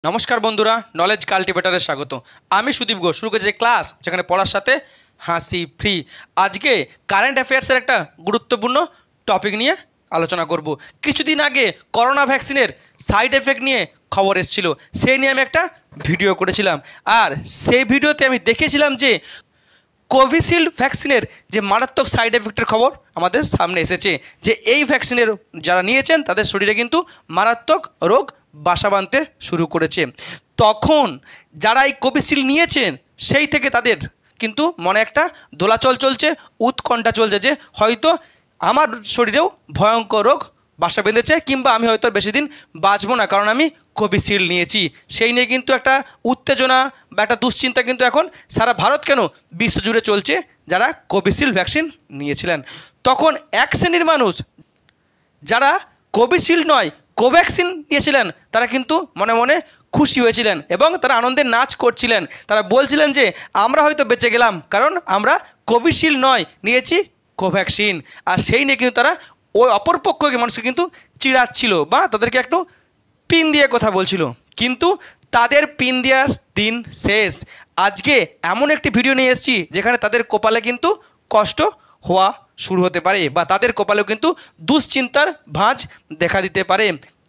নমস্কার বন্ধুরা, নলেজ কাল্টিভেটারে স্বাগত। আমি সুদীপ ঘোষ শুরু করেছি ক্লাস যেখানে পড়ার সাথে হাসি ফ্রি। আজকে কারেন্ট অ্যাফেয়ার্সের একটা গুরুত্বপূর্ণ টপিক নিয়ে আলোচনা করব। কিছুদিন আগে করোনা ভ্যাকসিনের সাইড এফেক্ট নিয়ে খবর এসেছিল, সেই নিয়ে আমি একটা ভিডিও করেছিলাম। আর সেই ভিডিওতে আমি দেখেছিলাম যে কোভিশিল্ড ভ্যাকসিনের যে মারাত্মক সাইড এফেক্টের খবর আমাদের সামনে এসেছে, যে এই ভ্যাকসিনের যারা নিয়েছেন তাদের শরীরে কিন্তু মারাত্মক রোগ বাসা বাঁধতে শুরু করেছে। তখন যারা এই কোভিশিল্ড নিয়েছেন সেই থেকে তাদের কিন্তু মনে একটা দোলাচল চলছে, উৎকণ্ঠা চলছে যে হয়তো আমার শরীরেও ভয়ঙ্কর রোগ বাসা বেঁধেছে, কিংবা আমি হয়তো বেশি দিন বাঁচবো না কারণ আমি কোভিশিল্ড নিয়েছি। সেই নিয়ে কিন্তু একটা উত্তেজনা বা একটা দুশ্চিন্তা কিন্তু এখন সারা ভারত কেন বিশ্বজুড়ে চলছে যারা কোভিশিল্ড ভ্যাকসিন নিয়েছিলেন। তখন এক শ্রেণীর মানুষ যারা কোভিশিল্ড নয় কোভ্যাক্সিন নিয়েছিলেন তারা কিন্তু মনে মনে খুশি হয়েছিলেন এবং তারা আনন্দের নাচ করছিলেন। তারা বলছিলেন যে আমরা হয়তো বেঁচে গেলাম কারণ আমরা কোভিশিল্ড নয় নিয়েছি কোভ্যাক্সিন। আর সেই নিয়ে কিন্তু তারা ওই অপরপক্ষকে মানুষকে কিন্তু চিড়াচ্ছিল বা তাদেরকে একটু পিন দিয়ে কথা বলছিল, কিন্তু তাদের পিন দেওয়ার দিন শেষ। আজকে এমন একটি ভিডিও নিয়ে এসেছি যেখানে তাদের কপালে কিন্তু কষ্ট হওয়া শুরু হতে পারে বা তাদের কপালেও কিন্তু দুশ্চিন্তার ভাঁজ দেখা দিতে পারে।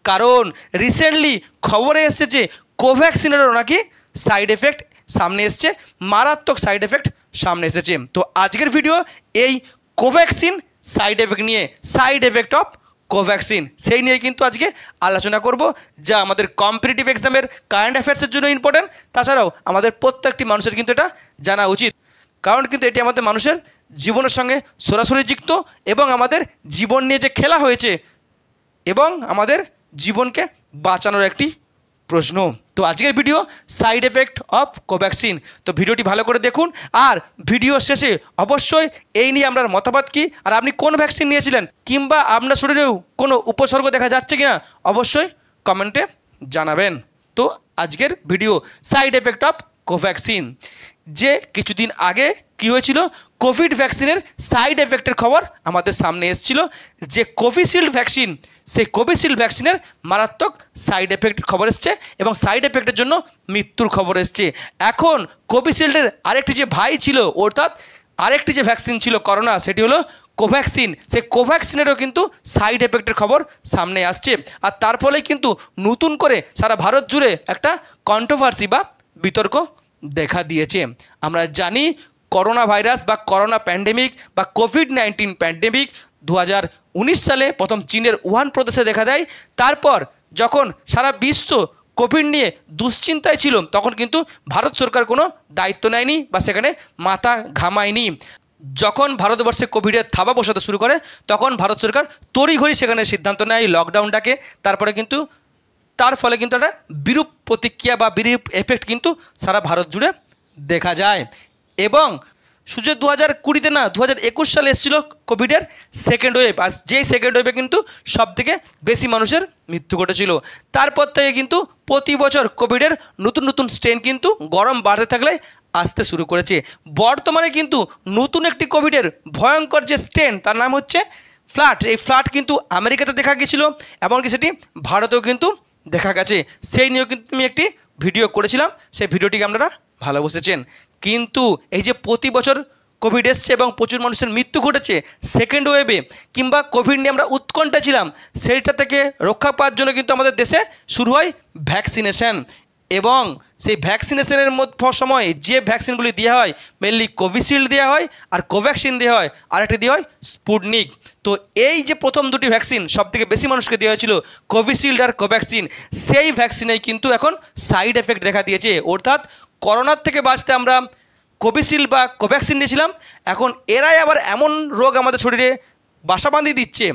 কারণ রিসেন্টলি খবরে এসেছে যে কোভ্যাক্সিনেরও নাকি সাইড এফেক্ট সামনে এসছে, মারাত্মক সাইড এফেক্ট সামনে এসেছে। তো আজকের ভিডিও এই কোভ্যাক্সিন সাইড এফেক্ট নিয়ে, সাইড এফেক্ট অফ কোভ্যাক্সিন, সেই নিয়ে কিন্তু আজকে আলোচনা করব, যা আমাদের কম্পিটিটিভ এক্সামের কারেন্ট অ্যাফেয়ার্সের জন্য ইম্পর্টেন্ট। তাছাড়াও আমাদের প্রত্যেকটি মানুষের কিন্তু এটা জানা উচিত, কারণ কিন্তু এটি আমাদের মানুষের জীবনের সঙ্গে সরাসরি যুক্ত এবং আমাদের জীবন নিয়ে যে খেলা হয়েছে এবং আমাদের জীবনকে বাঁচানোর একটি প্রশ্ন। তো আজকের video side effect of Covaxin. তো ভিডিওটি ভালো করে দেখুন, আর ভিডিও শেষে অবশ্যই এই নিয়ে আপনার মতামত কী, আর আপনি কোন ভ্যাকসিন নিয়েছিলেন কিংবা আপনার শরীরেও কোনো উপসর্গ দেখা যাচ্ছে কিনা অবশ্যই কমেন্টে জানাবেন। তো আজকের video side effect of Covaxin. যে কিছুদিন আগে কি হয়েছিল, কোভিড ভ্যাকসিনের সাইড এফেক্টের খবর আমাদের সামনে এসেছিল, যে কোভিশিল্ড ভ্যাকসিন, সেই কোভিশিল্ড ভ্যাকসিনের মারাত্মক সাইড এফেক্টের খবর এসছে এবং সাইড এফেক্টের জন্য মৃত্যুর খবর এসছে। এখন কোভিশিল্ডের আরেকটি যে ভাই ছিল, অর্থাৎ আরেকটি যে ভ্যাকসিন ছিল করোনা, সেটি হলো কোভ্যাক্সিন। সেই কোভ্যাক্সিনেরও কিন্তু সাইড এফেক্টের খবর সামনে আসছে। আর তার ফলে কিন্তু নতুন করে সারা ভারত জুড়ে একটা কন্ট্রোভার্সি বা বিতর্ক দেখা দিয়েছে। আমরা জানি করোনা ভাইরাস বা করোনা প্যান্ডেমিক বা কোভিড-19 প্যান্ডেমিক 2019 সালে প্রথম চীনের উহান প্রদেশে দেখা দেয়। তারপর যখন সারা বিশ্ব কোভিড নিয়ে দুশ্চিন্তায় ছিল তখন কিন্তু ভারত সরকার কোনো দায়িত্ব নেয়নি বা সেখানে মাথা ঘামায়নি। যখন ভারতবর্ষে কোভিডের থাবা বসাতে শুরু করে তখন ভারত সরকার তড়িঘড়ি সেখানে সিদ্ধান্ত নেয় লকডাউনটাকে। তারপরে কিন্তু তার ফলে কিন্তু একটা বিরূপ প্রতিক্রিয়া বা বিরূপ এফেক্ট কিন্তু সারা ভারত জুড়ে দেখা যায়। এবং শুধু 2020-তে না, 2021 সালে এসেছিল কোভিডের সেকেন্ড ওয়েভ, আর যেই সেকেন্ড ওয়েভে কিন্তু সবথেকে বেশি মানুষের মৃত্যু ঘটেছিল। তারপর থেকে কিন্তু প্রতি বছর কোভিডের নতুন নতুন স্ট্রেন কিন্তু গরম বাড়তে থাকলে আসতে শুরু করেছে। বর্তমানে কিন্তু নতুন একটি কোভিডের ভয়ঙ্কর যে স্ট্রেন, তার নাম হচ্ছে ফ্লাড। এই ফ্লাড কিন্তু আমেরিকাতে দেখা গিয়েছিল, এমনকি সেটি ভারতেও কিন্তু দেখা গেছে। সেই নিয়েও কিন্তু আমি একটি ভিডিও করেছিলাম, সেই ভিডিওটিকে আপনারা ভালোবেসেছেন। কিন্তু এই যে প্রতি বছর কোভিড এসছে এবং প্রচুর মানুষের মৃত্যু ঘটেছে সেকেন্ড ওয়েভে, কিংবা কোভিড নিয়ে আমরা উৎকণ্ঠা ছিলাম, সেইটা থেকে রক্ষা পাওয়ার জন্য কিন্তু আমাদের দেশে শুরু হয় ভ্যাকসিনেশন। এবং সেই ভ্যাকসিনেশনের সময় যে ভ্যাকসিনগুলি দেওয়া হয়, মেনলি কোভিশিল্ড দেওয়া হয় আর কোভ্যাক্সিন দেওয়া হয়, আরেকটি দেওয়া হয় স্পুটনিক। তো এই যে প্রথম দুটি ভ্যাকসিন সবথেকে বেশি মানুষকে দেওয়া হয়েছিল, কোভিশিল্ড আর কোভ্যাক্সিন, সেই ভ্যাকসিনেই কিন্তু এখন সাইড এফেক্ট দেখা দিয়েছে। অর্থাৎ করোনার থেকে বাঁচতে আমরা কোভিশিল্ড বা কোভ্যাক্সিন নিয়েছিলাম, এখন এরাই আবার এমন রোগ আমাদের শরীরে বাসা বাঁধিয়ে দিচ্ছে,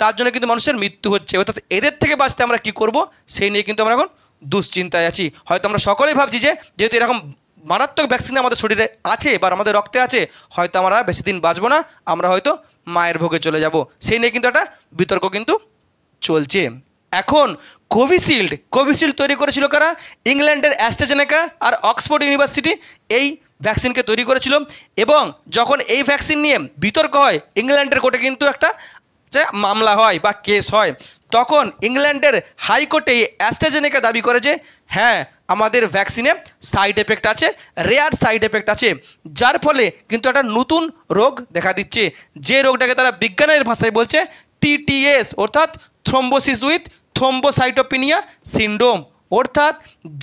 তার জন্য কিন্তু মানুষের মৃত্যু হচ্ছে। অর্থাৎ এদের থেকে বাঁচতে আমরা কী করব, সেই নিয়ে কিন্তু আমরা এখন দুশ্চিন্তায় আছি। হয়তো আমরা সকলেই ভাবছি যে যেহেতু এরকম মারাত্মক ভ্যাকসিন আমাদের শরীরে আছে বা আমাদের রক্তে আছে, হয়তো আমরা বেশি দিন বাঁচবো না, আমরা হয়তো মায়ের ভোগে চলে যাব। সেই নিয়ে কিন্তু একটা বিতর্ক কিন্তু চলছে। এখন কোভিশিল্ড তৈরি করেছিল কারা? ইংল্যান্ডের অ্যাস্ট্রাজেনেকা আর অক্সফোর্ড ইউনিভার্সিটি এই ভ্যাকসিনকে তৈরি করেছিল। এবং যখন এই ভ্যাকসিন নিয়ে বিতর্ক হয়, ইংল্যান্ডের কোর্টে কিন্তু একটা যে মামলা হয় বা কেস হয়, তখন ইংল্যান্ডের হাইকোর্টে অ্যাস্ট্রাজেনেকা দাবি করে যে হ্যাঁ আমাদের ভ্যাকসিনে সাইড এফেক্ট আছে, রেয়ার সাইড এফেক্ট আছে, যার ফলে কিন্তু একটা নতুন রোগ দেখা দিচ্ছে, যে রোগটাকে তারা বিজ্ঞানের ভাষায় বলছে টিটিএস, অর্থাৎ থ্রম্বোসিস উইথ থ্রম্বোসাইটোপিনিয়া সিনড্রোম। অর্থাৎ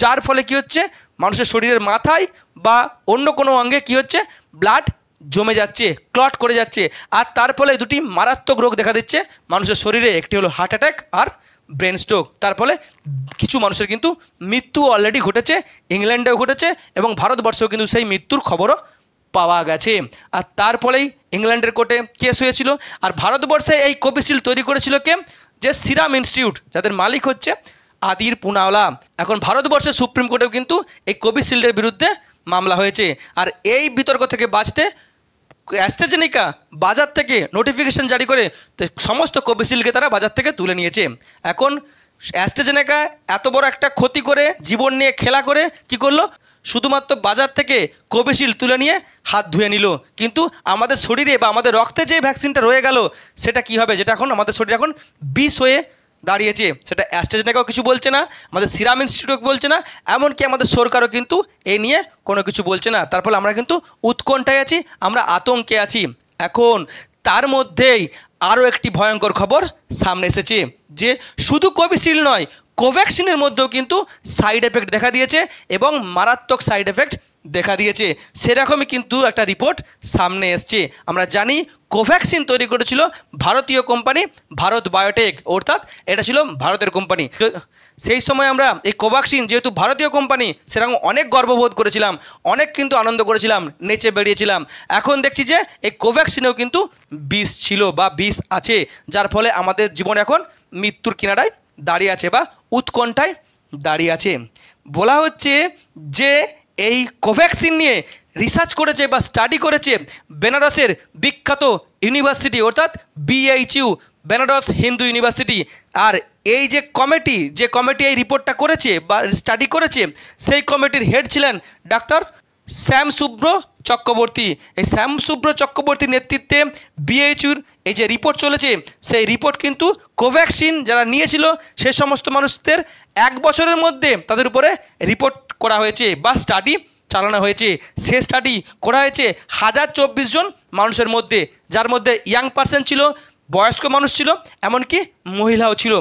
যার ফলে কি হচ্ছে, মানুষের শরীরের মাথায় বা অন্য কোনো অঙ্গে কি হচ্ছে, ব্লাড জমে যাচ্ছে, ক্লট করে যাচ্ছে, আর তার ফলে দুটি মারাত্মক রোগ দেখা দিচ্ছে মানুষের শরীরে। একটি হলো হার্ট অ্যাটাক আর ব্রেন স্ট্রোক। তার ফলে কিছু মানুষের কিন্তু মৃত্যু অলরেডি ঘটেছে, ইংল্যান্ডেও ঘটেছে এবং ভারতবর্ষেও কিন্তু সেই মৃত্যুর খবরও পাওয়া গেছে। আর তারপরেই ইংল্যান্ডের কোর্টে কেস হয়েছিল। আর ভারতবর্ষে এই কোভিশিল্ড তৈরি করেছিল কে, যে সিরাম ইনস্টিটিউট, যাদের মালিক হচ্ছে আদির পুনাওয়ালা। এখন ভারতবর্ষের সুপ্রিম কোর্টেও কিন্তু এই কোভিশিল্ডের বিরুদ্ধে মামলা হয়েছে। আর এই বিতর্ক থেকে বাঁচতে অ্যাস্ট্রাজেনেকা বাজার থেকে নোটিফিকেশন জারি করে সমস্ত কোভিশিল্ডকে তারা বাজার থেকে তুলে নিয়েছে। এখন অ্যাস্ট্রাজেনেকা এত বড় একটা ক্ষতি করে, জীবন নিয়ে খেলা করে কি করলো, শুধুমাত্র বাজার থেকে কোভিশিল্ড তুলে নিয়ে হাত ধুয়ে নিল। কিন্তু আমাদের শরীরে বা আমাদের রক্তে যে ভ্যাকসিনটা রয়ে গেল সেটা কি হবে, যেটা এখন আমাদের শরীরে এখন বিষ হয়ে দাঁড়িয়েছে, সেটা অ্যাস্ট্রাজেনেকাও কিছু বলছে না, আমাদের সিরাম ইনস্টিটিউট বলছে না, এমনকি আমাদের সরকারও কিন্তু এই নিয়ে কোনো কিছু বলছে না। তার ফলে আমরা কিন্তু উৎকণ্ঠায় আছি, আমরা আতঙ্কে আছি। এখন তার মধ্যেই আরও একটি ভয়ঙ্কর খবর সামনে এসেছে, যে শুধু কোভিশিল্ড নয়, কোভ্যাক্সিনের মধ্যেও কিন্তু সাইড এফেক্ট দেখা দিয়েছে এবং মারাত্মক সাইড এফেক্ট দেখা দিয়েছে। সেরকমই কিন্তু একটা রিপোর্ট সামনে এসছে। আমরা জানি কোভ্যাক্সিন তৈরি করেছিল ভারতীয় কোম্পানি ভারত বায়োটেক, অর্থাৎ এটা ছিল ভারতের কোম্পানি। সেই সময় আমরা এই কোভ্যাক্সিন যেহেতু ভারতীয় কোম্পানি, সেরকম অনেক গর্ববোধ করেছিলাম, অনেক কিন্তু আনন্দ করেছিলাম, নেচে বেরিয়েছিলাম। এখন দেখছি যে এই কোভ্যাক্সিনেও কিন্তু বিষ ছিল বা বিষ আছে, যার ফলে আমাদের জীবন এখন মৃত্যুর কিনারায় দাঁড়িয়ে আছে বা উৎকণ্ঠায় দাঁড়িয়ে আছে। বলা হচ্ছে যে এই কোভ্যাক্সিন নিয়ে রিসার্চ করেছে বা স্টাডি করেছে বেনারসের বিখ্যাত ইউনিভার্সিটি, অর্থাৎ BHU, বেনারস হিন্দু ইউনিভার্সিটি। আর এই যে কমিটি এই রিপোর্টটা করেছে বা স্টাডি করেছে, সেই কমিটির হেড ছিলেন ডক্টর শ্যামসুব্র চক্রবর্তী। এই শ্যামসুব্র চক্রবর্তীর নেতৃত্বে BHUর এই যে রিপোর্ট চলেছে, সেই রিপোর্ট কিন্তু কোভ্যাক্সিন যারা নিয়েছিল সে সমস্ত মানুষদের 1 বছরের মধ্যে তাদের উপরে রিপোর্ট করা হয়েছে বা স্টাডি চালানো হয়েছে। সে স্টাডি করা হয়েছে 1024 জন মানুষের মধ্যে, যার মধ্যে ইয়াং পার্সন ছিল, বয়স্ক মানুষ ছিল, এমনকি মহিলাও ছিল।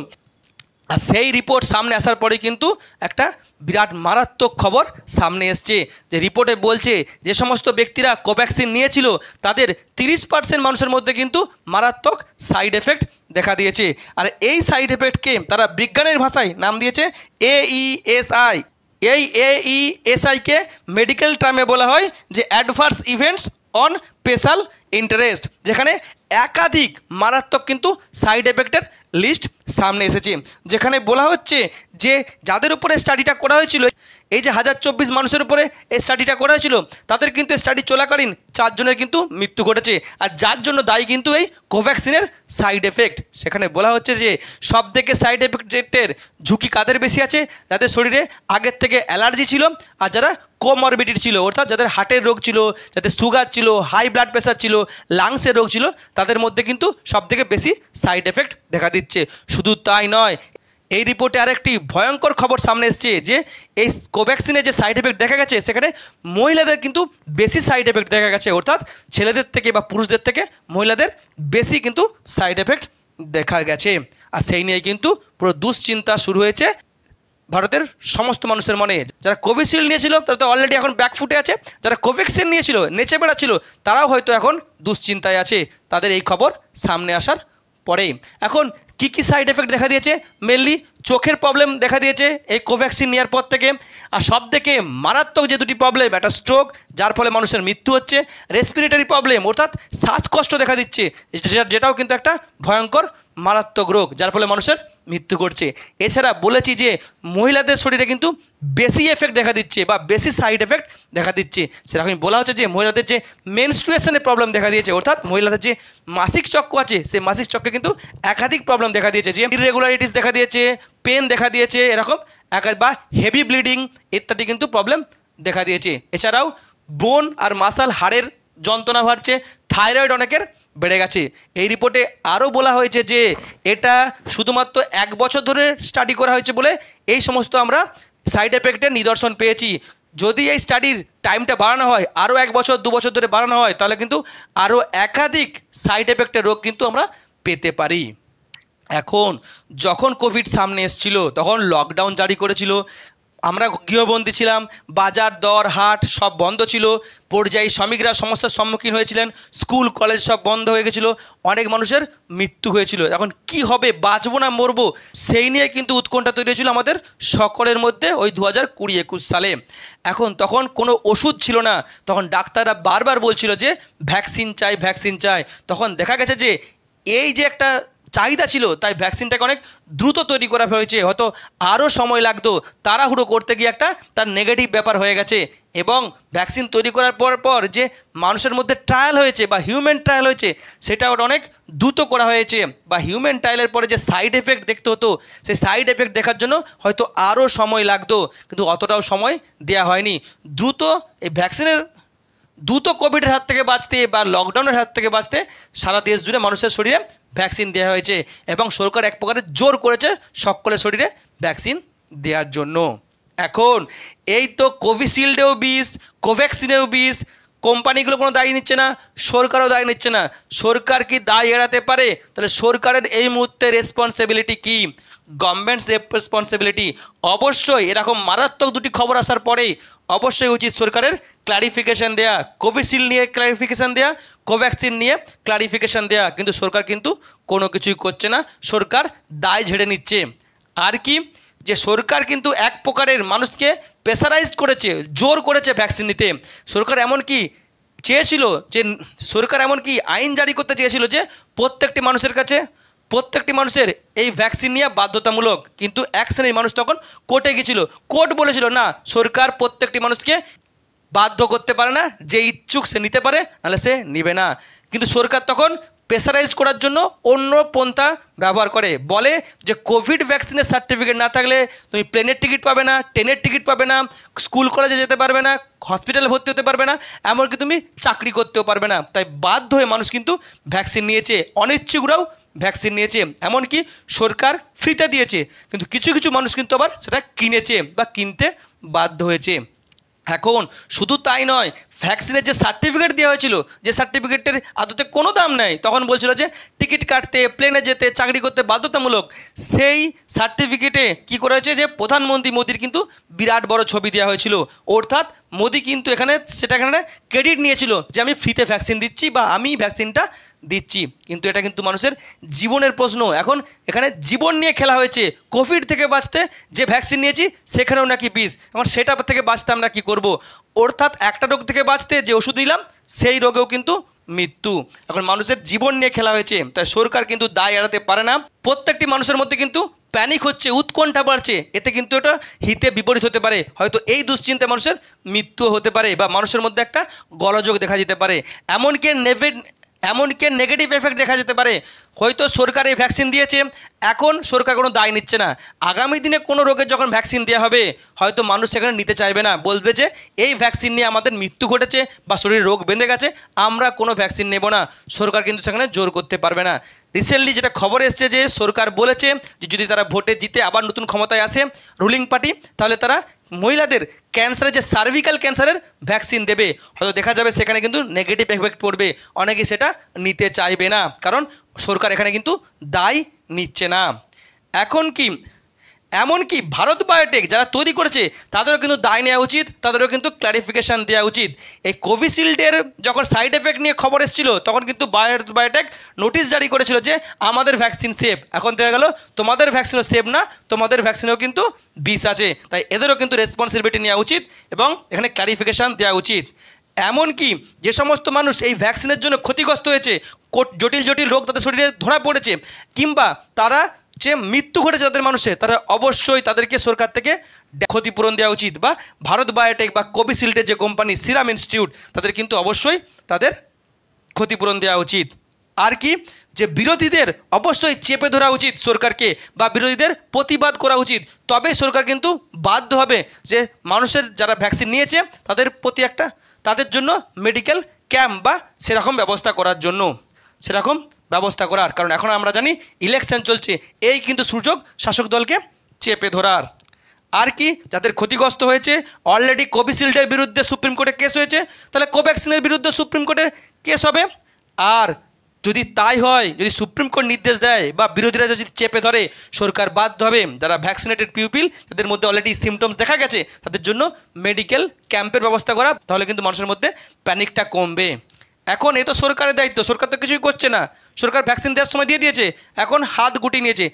আর সেই রিপোর্ট সামনে আসার পরে কিন্তু একটা বিরাট মারাত্মক খবর সামনে এসছে, যে রিপোর্টে বলছে যে সমস্ত ব্যক্তিরা কোভ্যাক্সিন নিয়েছিল তাদের 30% মানুষের মধ্যে কিন্তু মারাত্মক সাইড এফেক্ট দেখা দিয়েছে। আর এই সাইড এফেক্টকে তারা বিজ্ঞানের ভাষায় নাম দিয়েছে AESI। এই AESIকে মেডিকেল টার্মে বলা হয় যে adverse events on special interest, যেখানে একাধিক মারাত্মক কিন্তু সাইড এফেক্টের লিস্ট সামনে এসেছে। যেখানে বলা হচ্ছে যে যাদের উপরে স্টাডিটা করা হয়েছিল, এই যে 1024 মানুষের উপরে এই স্টাডিটা করা হয়েছিল, তাদের কিন্তু স্টাডি চলাকালীন 4 জনের কিন্তু মৃত্যু ঘটেছে। আর যার জন্য দায়ী কিন্তু এই কোভ্যাক্সিনের সাইড এফেক্ট। সেখানে বলা হচ্ছে যে সব থেকে সাইড এফেক্টের ঝুঁকি কাদের বেশি আছে, যাদের শরীরে আগের থেকে অ্যালার্জি ছিল আর যারা কোমরবিডিটি ছিল, অর্থাৎ যাদের হার্টের রোগ ছিল, যাদের সুগার ছিল, হাই ব্লাড প্রেশার ছিল, লাংসের রোগ ছিল, তাদের মধ্যে কিন্তু সবথেকে বেশি সাইড এফেক্ট দেখা দিচ্ছে। শুধু তাই নয়, এই রিপোর্টে আরেকটি ভয়ঙ্কর খবর সামনে এসছে, যে এই কোভ্যাক্সিনে যে সাইড এফেক্ট দেখা গেছে সেখানে মহিলাদের কিন্তু বেশি সাইড এফেক্ট দেখা গেছে, অর্থাৎ ছেলেদের থেকে বা পুরুষদের থেকে মহিলাদের বেশি কিন্তু সাইড এফেক্ট দেখা গেছে। আর সেই নিয়ে কিন্তু পুরো দুশ্চিন্তা শুরু হয়েছে ভারতের সমস্ত মানুষের মনে। যারা কোভিশিল্ড নিয়েছিল তারা তো অলরেডি এখন ব্যাকফুটে আছে, যারা কোভ্যাক্সিন নিয়েছিল, নেচে বেড়াচ্ছিল, তারাও হয়তো এখন দুশ্চিন্তায় আছে তাদের এই খবর সামনে আসার পরেই। এখন কি সাইড এফেক্ট দেখা দিয়েছে, মেনলি চোখের প্রবলেম দেখা দিয়েছে এই কোভ্যাক্সিন নেওয়ার পর থেকে। আর সব থেকে মারাত্মক যে দুটি প্রবলেম, একটা স্ট্রোক, যার ফলে মানুষের মৃত্যু হচ্ছে, রেসপিরেটরি প্রবলেম, অর্থাৎ শ্বাসকষ্ট দেখা দিচ্ছে, যেটাও কিন্তু একটা ভয়ঙ্কর মারাত্মক রোগ, যার ফলে মানুষের মৃত্যু ঘটছে। এছাড়া বলেছি যে মহিলাদের শরীরে কিন্তু বেশি এফেক্ট দেখা দিচ্ছে বা বেশি সাইড এফেক্ট দেখা দিচ্ছে। সেরকমই বলা হচ্ছে যে মহিলাদের যে মেনস্ট্রুয়েশনের প্রবলেম দেখা দিয়েছে, অর্থাৎ মহিলাদের যে মাসিক চক্র আছে, সেই মাসিক চক্রে কিন্তু একাধিক প্রবলেম দেখা দিয়েছে, যে ইররেগুলারিটিস দেখা দিয়েছে, পেন দেখা দিয়েছে, এরকম বা হেভি ব্লিডিং ইত্যাদি কিন্তু প্রবলেম দেখা দিয়েছে। এছাড়াও বোন আর মাসল হাড়ের যন্ত্রণা বাড়ছে, থাইরয়েড অনেকের বেড়ে গেছে। এই রিপোর্টে আরও বলা হয়েছে যে এটা শুধুমাত্র 1 বছর ধরে স্টাডি করা হয়েছে বলে এই সমস্ত আমরা সাইড এফেক্টের নিদর্শন পেয়েছি। যদি এই স্টাডির টাইমটা বাড়ানো হয়, আরও 1 বছর 2 বছর ধরে বাড়ানো হয়, তাহলে কিন্তু আরও একাধিক সাইড এফেক্টের রোগ কিন্তু আমরা পেতে পারি। এখন যখন কোভিড সামনে এসেছিল তখন লকডাউন জারি করেছিল, আমরা গৃহবন্দী ছিলাম, বাজার দর হাট সব বন্ধ ছিল, পর্যায়ী শ্রমিকরা সমস্যার সম্মুখীন হয়েছিলেন, স্কুল কলেজ সব বন্ধ হয়ে গেছিলো, অনেক মানুষের মৃত্যু হয়েছিল। এখন কি হবে, বাঁচবো না মরবো, সেই নিয়ে কিন্তু উৎকণ্ঠা তৈরি হয়েছিল আমাদের সকলের মধ্যে ওই 2020-21 সালে। তখন কোনো ওষুধ ছিল না, তখন ডাক্তাররা বারবার বলছিল যে ভ্যাকসিন চাই ভ্যাকসিন চাই। তখন দেখা গেছে যে এই যে একটা চাহিদা ছিল, তাই ভ্যাকসিনটাকে অনেক দ্রুত তৈরি করা হয়েছে, হয়তো আরও সময় লাগতো, তাড়াহুড়ো করতে গিয়ে একটা তার নেগেটিভ ব্যাপার হয়ে গেছে। এবং ভ্যাকসিন তৈরি করার পর যে মানুষের মধ্যে ট্রায়াল হয়েছে বা হিউম্যান ট্রায়াল হয়েছে, সেটা অনেক দ্রুত করা হয়েছে, বা হিউম্যান ট্রায়ালের পরে যে সাইড এফেক্ট দেখতে হতো, সেই সাইড এফেক্ট দেখার জন্য হয়তো আরও সময় লাগতো, কিন্তু অতটাও সময় দেওয়া হয়নি। দ্রুত কোভিডের হাত থেকে বাঁচতে বা লকডাউনের হাত থেকে বাঁচতে সারা দেশ জুড়ে মানুষের শরীরে ভ্যাকসিন দেওয়া হয়েছে, এবং সরকার এক প্রকারে জোর করেছে সকলের শরীরে ভ্যাকসিন দেওয়ার জন্য। এখন এই তো কোভিশিল্ডেও বিষ, কোভ্যাক্সিনেও বিষ, কোম্পানিগুলো কোনো দায়ী নিচ্ছে না, সরকারও দায়ী নিচ্ছে না। সরকার কি দায় এড়াতে পারে? তাহলে সরকারের এই মুহূর্তে রেসপন্সিবিলিটি কি? Government's responsibility. অবশ্যই এরকম মারাত্মক দুটি খবর আসার পরেই অবশ্যই উচিত সরকারের ক্লারিফিকেশান দেয়া, কোভিশিল্ড নিয়ে ক্লারিফিকেশান দেয়া, কোভ্যাক্সিন নিয়ে ক্লারিফিকেশান দেয়া, কিন্তু সরকার কিন্তু কোনো কিছুই করছে না, সরকার দায় ঝেড়ে নিচ্ছে। আর কি, যে সরকার কিন্তু এক প্রকারের মানুষকে প্রেসারাইজড করেছে, জোর করেছে ভ্যাকসিন নিতে। সরকার এমনকি আইন জারি করতে চেয়েছিল যে প্রত্যেকটি মানুষের এই ভ্যাকসিন নেওয়া বাধ্যতামূলক, কিন্তু এক শ্রেণীর মানুষ তখন কোর্টে গিয়েছিল, কোর্ট বলেছিল না, সরকার প্রত্যেকটি মানুষকে বাধ্য করতে পারে না, যে ইচ্ছুক সে নিতে পারে, নাহলে সে নিবে না। কিন্তু সরকার তখন প্রেসারাইজ করার জন্য অন্য পন্থা ব্যবহার করে, বলে যে কোভিড ভ্যাকসিনের সার্টিফিকেট না থাকলে তুমি প্লেনের টিকিট পাবে না, ট্রেনের টিকিট পাবে না, স্কুল কলেজে যেতে পারবে না, হসপিটালে ভর্তি হতে পারবে না, এমনকি তুমি চাকরি করতেও পারবে না। তাই বাধ্য হয়ে মানুষ কিন্তু ভ্যাকসিন নিয়েছে, অনিচ্ছুকরাও ভ্যাকসিন নিয়েছে, এমনকি সরকার ফ্রিতে দিয়েছে, কিন্তু কিছু কিছু মানুষ কিন্তু আবার সেটা কিনেছে বা কিনতে বাধ্য হয়েছে। এখন শুধু তাই নয়, ভ্যাকসিনের যে সার্টিফিকেট দেওয়া হয়েছিল, যে সার্টিফিকেটের আদতে কোনো দাম নেই, তখন বলছিল যে টিকিট কাটতে, প্লেনে যেতে, চাকরি করতে বাধ্যতামূলক, সেই সার্টিফিকেটে কী করা হয়েছে, যে প্রধানমন্ত্রী মোদির কিন্তু বিরাট বড় ছবি দেওয়া হয়েছিল। অর্থাৎ মোদি কিন্তু এখানে ক্রেডিট নিয়েছিল যে আমি ফ্রিতে ভ্যাকসিন দিচ্ছি বা আমি ভ্যাকসিনটা দিচ্ছি, কিন্তু এটা কিন্তু মানুষের জীবনের প্রশ্ন। এখন এখানে জীবন নিয়ে খেলা হয়েছে। কোভিড থেকে বাঁচতে যে ভ্যাকসিন নিয়েছি সেখানেও নাকি বিষ, এখন সেটা থেকে বাঁচতে আমরা কী করব? অর্থাৎ একটা রোগ থেকে বাঁচতে যে ওষুধ নিলাম সেই রোগেও কিন্তু মৃত্যু। এখন মানুষের জীবন নিয়ে খেলা হয়েছে, তাই সরকার কিন্তু দায় এড়াতে পারে না। প্রত্যেকটি মানুষের মধ্যে কিন্তু প্যানিক হচ্ছে, উৎকণ্ঠা বাড়ছে, এতে কিন্তু এটা হিতে বিপরীত হতে পারে। হয়তো এই দুশ্চিন্তায় মানুষের মৃত্যু হতে পারে, বা মানুষের মধ্যে একটা গোলযোগ দেখা যেতে পারে, এমনকি নেগেটিভ এফেক্ট দেখা যেতে পারে। হয়তো সরকার এই ভ্যাকসিন দিয়েছে, এখন সরকার কোনো দায় নিচ্ছে না, আগামী দিনে কোনো রোগের যখন ভ্যাকসিন দেওয়া হবে, হয়তো মানুষ সেখানে নিতে চাইবে না, বলবে যে এই ভ্যাকসিন নিয়ে আমাদের মৃত্যু ঘটেছে বা শরীরে রোগ বেঁধে গেছে, আমরা কোনো ভ্যাকসিন নেব না। সরকার কিন্তু সেখানে জোর করতে পারবে না। রিসেন্টলি যেটা খবর এসছে যে সরকার বলেছে যে যদি তারা ভোটে জিতে আবার নতুন ক্ষমতায় আসে রুলিং পার্টি, তাহলে তারা মহিলাদের ক্যান্সারের, যে সার্ভিক্যাল ক্যান্সারের ভ্যাকসিন দেবে। হয়তো দেখা যাবে সেখানে কিন্তু নেগেটিভ এফেক্ট পড়বে, অনেকে সেটা নিতে চাইবে না, কারণ সরকার এখানে কিন্তু দায় নিচ্ছে না। এমনকি ভারত বায়োটেক যারা তৈরি করেছে তাদেরও কিন্তু দায় নেওয়া উচিত, তাদেরও কিন্তু ক্ল্যারিফিকেশান দেওয়া উচিত। এই কোভিশিল্ডের যখন সাইড এফেক্ট নিয়ে খবর এসেছিল, তখন কিন্তু ভারত বায়োটেক নোটিশ জারি করেছিল যে আমাদের ভ্যাকসিন সেফ। এখন দেখা গেল তোমাদের ভ্যাকসিনও সেফ না, তোমাদের ভ্যাকসিনেও কিন্তু বিষ আছে। তাই এদেরও কিন্তু রেসপন্সিবিলিটি নেওয়া উচিত এবং এখানে ক্ল্যারিফিকেশান দেওয়া উচিত। এমনকি যে সমস্ত মানুষ এই ভ্যাকসিনের জন্য ক্ষতিগ্রস্ত হয়েছে, জটিল রোগ তাদের শরীরে ধরা পড়েছে, কিংবা তারা যে মৃত্যু ঘটেছে তাদের মানুষের, তারা অবশ্যই তাদেরকে সরকার থেকে ক্ষতিপূরণ দেওয়া উচিত, বা ভারত বায়োটেক বা কোভিশিল্ডের যে কোম্পানি সিরাম ইনস্টিটিউট, তাদের কিন্তু অবশ্যই তাদের ক্ষতিপূরণ দেওয়া উচিত। আর কি, যে বিরোধীদের অবশ্যই চেপে ধরা উচিত সরকারকে, বা বিরোধীদের প্রতিবাদ করা উচিত, তবে সরকার কিন্তু বাধ্য হবে যে মানুষের যারা ভ্যাকসিন নিয়েছে তাদের জন্য মেডিকেল ক্যাম্প বা সেরকম ব্যবস্থা করার। কারণ এখন আমরা জানি ইলেকশন চলছে, এই কিন্তু সুযোগ শাসক দলকে চেপে ধরার। আর কি, যাদের ক্ষতিগ্রস্ত হয়েছে, অলরেডি কোভিশিল্ডের বিরুদ্ধে সুপ্রিম কোর্টে কেস হয়েছে, তাহলে কোভ্যাক্সিনের বিরুদ্ধে সুপ্রিম কোর্টের কেস হবে। আর যদি তাই হয়, যদি সুপ্রিম কোর্ট নির্দেশ দেয় বা বিরোধীরা যদি চেপে ধরে, সরকার বাধ্য হবে যারা ভ্যাকসিনেটেড পিউপিল, যাদের মধ্যে অলরেডি সিমটমস দেখা গেছে, তাদের জন্য মেডিকেল ক্যাম্পের ব্যবস্থা করা। তাহলে কিন্তু মানুষের মধ্যে প্যানিকটা কমবে। এখন এ তো সরকারের দায়িত্ব, সরকার তো কিছুই করছে না। সরকার ভ্যাকসিন দেওয়ার সময় দিয়ে দিয়েছে, এখন হাত গুটিয়ে নিয়েছে।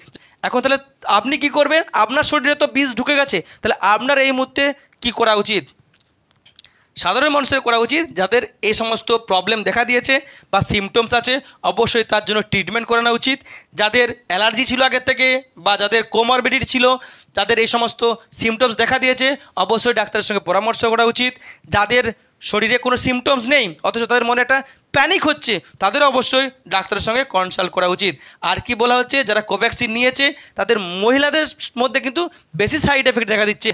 এখন তাহলে আপনি কি করবেন? আপনার শরীরে তো বিষ ঢুকে গেছে, তাহলে আপনার এই মুহূর্তে কি করা উচিত? সাধারণ মানুষের করা উচিত, যাদের এই সমস্ত প্রবলেম দেখা দিয়েছে বা সিমটমস আছে, অবশ্যই তার জন্য ট্রিটমেন্ট করানো উচিত। যাদের অ্যালার্জি ছিল আগের থেকে বা যাদের কোমরবিডিটি ছিল, যাদের এই সমস্ত সিমটমস দেখা দিয়েছে, অবশ্যই ডাক্তারের সঙ্গে পরামর্শ করা উচিত। যাদের শরীরে কোনো সিমটমস নেই অথচ তাদের মনে একটা প্যানিক হচ্ছে, তাদের অবশ্যই ডাক্তারের সঙ্গে কনসাল্ট করা উচিত। আর কি বলা হচ্ছে, যারা কোভ্যাক্সিন নিয়েছে তাদের মহিলাদের মধ্যে কিন্তু বেশি সাইড এফেক্ট দেখা দিচ্ছে,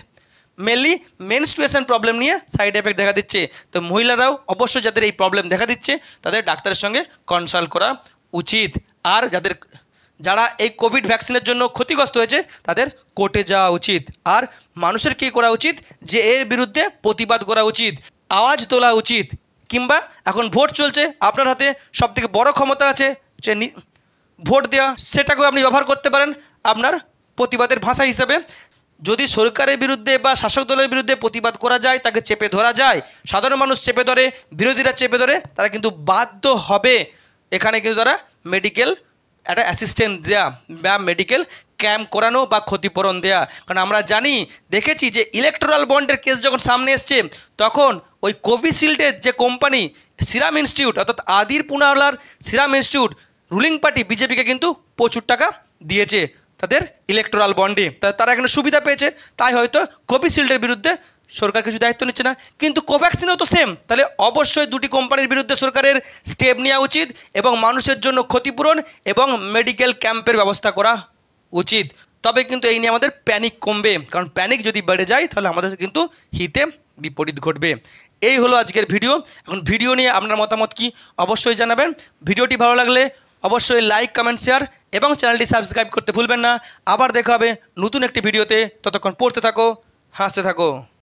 মেনলি মেনস্ট্রুয়েশন প্রবলেম নিয়ে সাইড এফেক্ট দেখা দিচ্ছে। তো মহিলারাও অবশ্যই যাদের এই প্রবলেম দেখা দিচ্ছে, তাদের ডাক্তারের সঙ্গে কনসাল্ট করা উচিত। আর যারা এই কোভিড ভ্যাকসিনের জন্য ক্ষতিগ্রস্ত হয়েছে, তাদের কোর্টে যাওয়া উচিত। আর মানুষের কী করা উচিত, যে এর বিরুদ্ধে প্রতিবাদ করা উচিত, আওয়াজ তোলা উচিত। কিংবা এখন ভোট চলছে, আপনার হাতে সবথেকে বড় ক্ষমতা আছে যে ভোট দেওয়া, সেটাকেও আপনি ব্যবহার করতে পারেন আপনার প্রতিবাদের ভাষা হিসেবে। যদি সরকারের বিরুদ্ধে বা শাসক দলের বিরুদ্ধে প্রতিবাদ করা যায়, তাকে চেপে ধরা যায়, সাধারণ মানুষ চেপে ধরে, বিরোধীরা চেপে ধরে, তারা কিন্তু বাধ্য হবে এখানে কিন্তু তারা মেডিকেল একটা অ্যাসিস্ট্যান্স দেয়া বা মেডিকেল ক্যাম্প করানো বা ক্ষতিপূরণ দেয়া। কারণ আমরা জানি, দেখেছি যে ইলেকটোরাল বন্ডের কেস যখন সামনে এসছে, তখন ওই কোভিশিল্ডের যে কোম্পানি সিরাম ইনস্টিটিউট, অর্থাৎ আদির পুনাওয়ালার সিরাম ইনস্টিটিউট, রুলিং পার্টি বিজেপিকে কিন্তু প্রচুর টাকা দিয়েছে তাদের ইলেকটোরাল বন্ডে। তারা এখানে সুবিধা পেয়েছে, তাই হয়তো কোভিশিল্ডের বিরুদ্ধে সরকার কিছু দায়িত্ব নিচ্ছে না। কিন্তু কোভ্যাক্সিনও তো সেম, তাহলে অবশ্যই দুটি কোম্পানির বিরুদ্ধে সরকারের স্টেপ নেওয়া উচিত এবং মানুষের জন্য ক্ষতিপূরণ এবং মেডিকেল ক্যাম্পের ব্যবস্থা করা উচিত। তবে কিন্তু এই নিয়ে আমাদের প্যানিক কমবে, কারণ প্যানিক যদি বেড়ে যায় তাহলে আমাদের কিন্তু হিতে বিপরীত ঘটবে। এই হলো আজকের ভিডিও। এখন ভিডিও নিয়ে আপনার মতামত কি অবশ্যই জানাবেন। ভিডিওটি ভালো লাগলে অবশ্যই লাইক, কমেন্ট, শেয়ার এবং চ্যানেলটি সাবস্ক্রাইব করতে ভুলবেন না। আবার দেখা হবে নতুন একটি ভিডিওতে। ততক্ষণ পড়তে থাকো, হাসতে থাকো।